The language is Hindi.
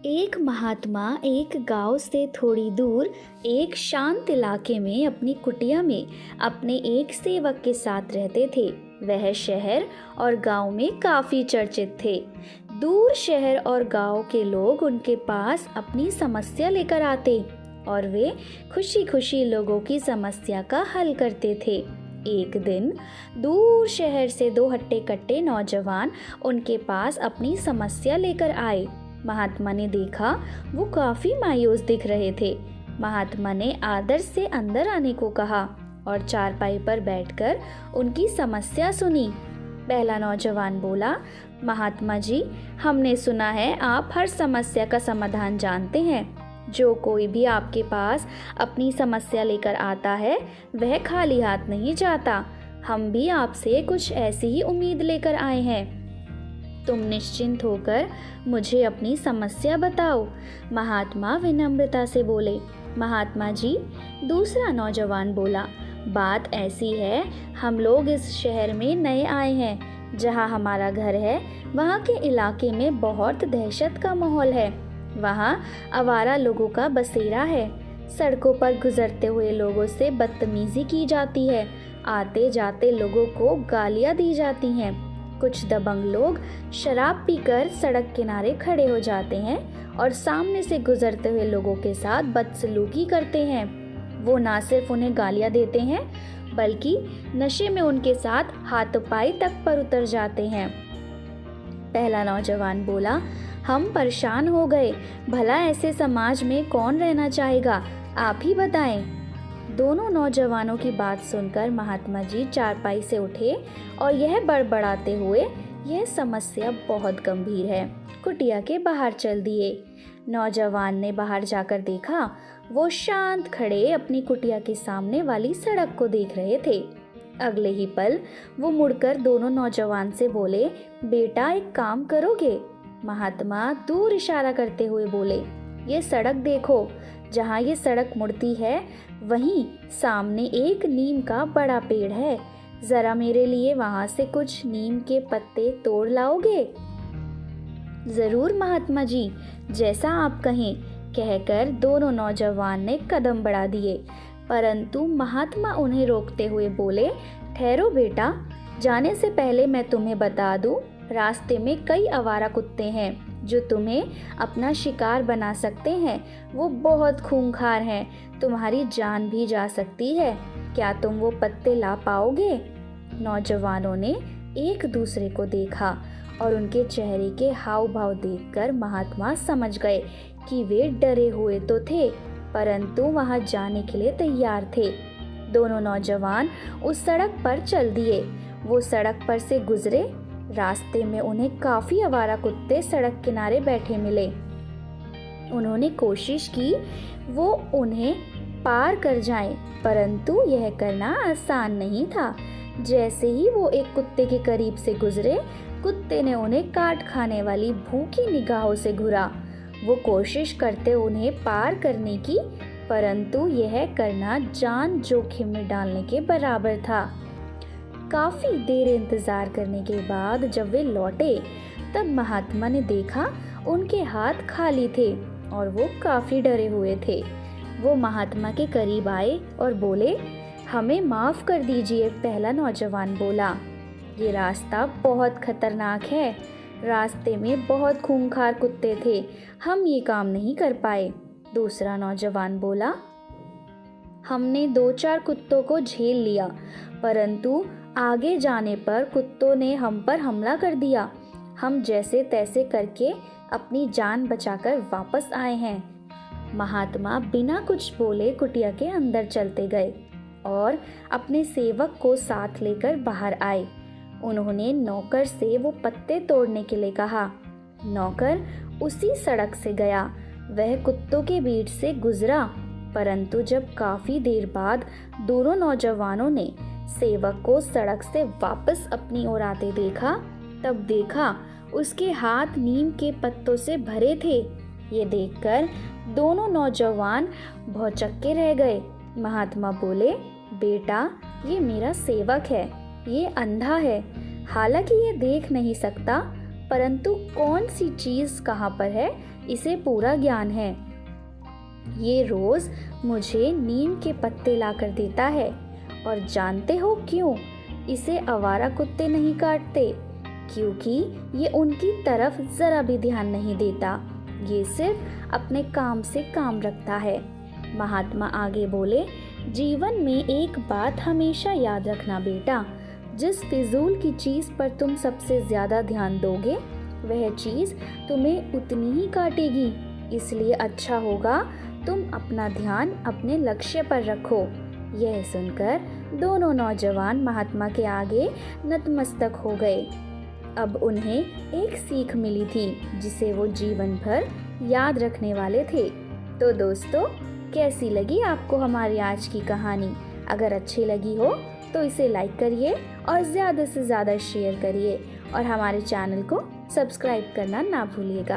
एक महात्मा एक गांव से थोड़ी दूर एक शांत इलाके में अपनी कुटिया में अपने एक सेवक के साथ रहते थे। वह शहर और गांव में काफी चर्चित थे। दूर शहर और गांव के लोग उनके पास अपनी समस्या लेकर आते और वे खुशी खुशी लोगों की समस्या का हल करते थे। एक दिन दूर शहर से दो हट्टे कट्टे नौजवान उनके पास अपनी समस्या लेकर आए। महात्मा ने देखा वो काफी मायूस दिख रहे थे। महात्मा ने आदर से अंदर आने को कहा और चारपाई पर बैठकर उनकी समस्या सुनी। पहला नौजवान बोला, महात्मा जी, हमने सुना है आप हर समस्या का समाधान जानते हैं। जो कोई भी आपके पास अपनी समस्या लेकर आता है वह खाली हाथ नहीं जाता। हम भी आपसे कुछ ऐसी ही उम्मीद लेकर आए हैं। तुम निश्चिंत होकर मुझे अपनी समस्या बताओ। महात्मा विनम्रता से बोले। महात्मा जी, दूसरा नौजवान बोला, बात ऐसी है, हम लोग इस शहर में नए आए हैं। जहाँ हमारा घर है वहाँ के इलाके में बहुत दहशत का माहौल है। वहाँ आवारा लोगों का बसेरा है। सड़कों पर गुजरते हुए लोगों से बदतमीजी की जाती है। आते जाते लोगों को गालियाँ दी जाती हैं। कुछ दबंग लोग शराब पीकर सड़क किनारे खड़े हो जाते हैं और सामने से गुजरते हुए लोगों के साथ बदसलूकी करते हैं। वो ना सिर्फ उन्हें गालियाँ देते हैं बल्कि नशे में उनके साथ हाथापाई तक पर उतर जाते हैं। पहला नौजवान बोला, हम परेशान हो गए। भला ऐसे समाज में कौन रहना चाहेगा, आप ही बताएं। दोनों नौजवानों की बात सुनकर महात्मा जी चारपाई से उठे और यह बड़बड़ाते हुए, यह समस्या बहुत गंभीर है, कुटिया के बाहर चल दिए। नौजवान ने बाहर जाकर देखा, वो शांत खड़े अपनी कुटिया के सामने वाली सड़क को देख रहे थे। अगले ही पल वो मुड़कर दोनों नौजवान से बोले, बेटा एक काम करोगे? महात्मा दूर इशारा करते हुए बोले, ये सड़क देखो। जहाँ ये सड़क मुड़ती है वहीं सामने एक नीम का बड़ा पेड़ है। जरा मेरे लिए वहाँ से कुछ नीम के पत्ते तोड़ लाओगे? जरूर महात्मा जी, जैसा आप कहें, कहकर दोनों नौजवान ने कदम बढ़ा दिए। परंतु महात्मा उन्हें रोकते हुए बोले, ठहरो बेटा, जाने से पहले मैं तुम्हें बता दूं, रास्ते में कई आवारा कुत्ते हैं जो तुम्हें अपना शिकार बना सकते हैं। वो बहुत खूंखार हैं, तुम्हारी जान भी जा सकती है। क्या तुम वो पत्ते ला पाओगे? नौजवानों ने एक दूसरे को देखा और उनके चेहरे के हाव भाव देखकर महात्मा समझ गए कि वे डरे हुए तो थे परंतु वहां जाने के लिए तैयार थे। दोनों नौजवान उस सड़क पर चल दिए। वो सड़क पर से गुजरे। रास्ते में उन्हें काफी आवारा कुत्ते सड़क किनारे बैठे मिले। उन्होंने कोशिश की वो उन्हें पार कर जाएं, परंतु यह करना आसान नहीं था। जैसे ही वो एक कुत्ते के करीब से गुजरे, कुत्ते ने उन्हें काट खाने वाली भूखी निगाहों से घूरा। वो कोशिश करते उन्हें पार करने की, परंतु यह करना जान जोखिम में डालने के बराबर था। काफी देर इंतजार करने के बाद जब वे लौटे तब महात्मा ने देखा उनके हाथ खाली थे और वो काफी डरे हुए थे। वो महात्मा के करीब आए और बोले, हमें माफ कर दीजिए। पहला नौजवान बोला, ये रास्ता बहुत खतरनाक है। रास्ते में बहुत खूंखार कुत्ते थे, हम ये काम नहीं कर पाए। दूसरा नौजवान बोला, हमने 2-4 कुत्तों को झेल लिया, परंतु आगे जाने पर कुत्तों ने हम पर हमला कर दिया। हम जैसे तैसे करके अपनी जान बचाकर वापस आए हैं। महात्मा बिना कुछ बोले कुटिया के अंदर चलते गए और अपने सेवक को साथ लेकर बाहर आए। उन्होंने नौकर से वो पत्ते तोड़ने के लिए कहा। नौकर उसी सड़क से गया। वह कुत्तों के बीच से गुजरा, परंतु जब काफी देर बाद दोनों नौजवानों ने सेवक को सड़क से वापस अपनी ओर आते देखा, तब देखा उसके हाथ नीम के पत्तों से भरे थे। ये देखकर दोनों नौजवान भौचक्के रह गए। महात्मा बोले, बेटा, ये मेरा सेवक है। ये अंधा है, हालांकि ये देख नहीं सकता, परंतु कौन सी चीज़ कहाँ पर है इसे पूरा ज्ञान है। ये रोज़ मुझे नीम के पत्ते लाकर देता है, और जानते हो क्यों इसे आवारा कुत्ते नहीं काटते? क्योंकि ये उनकी तरफ ज़रा भी ध्यान नहीं देता, ये सिर्फ अपने काम से काम रखता है। महात्मा आगे बोले, जीवन में एक बात हमेशा याद रखना बेटा, जिस फिजूल की चीज़ पर तुम सबसे ज़्यादा ध्यान दोगे वह चीज़ तुम्हें उतनी ही काटेगी। इसलिए अच्छा होगा तुम अपना ध्यान अपने लक्ष्य पर रखो। यह सुनकर दोनों नौजवान महात्मा के आगे नतमस्तक हो गए। अब उन्हें एक सीख मिली थी जिसे वो जीवन भर याद रखने वाले थे। तो दोस्तों, कैसी लगी आपको हमारी आज की कहानी? अगर अच्छी लगी हो तो इसे लाइक करिए और ज़्यादा से ज़्यादा शेयर करिए, और हमारे चैनल को सब्सक्राइब करना ना भूलिएगा।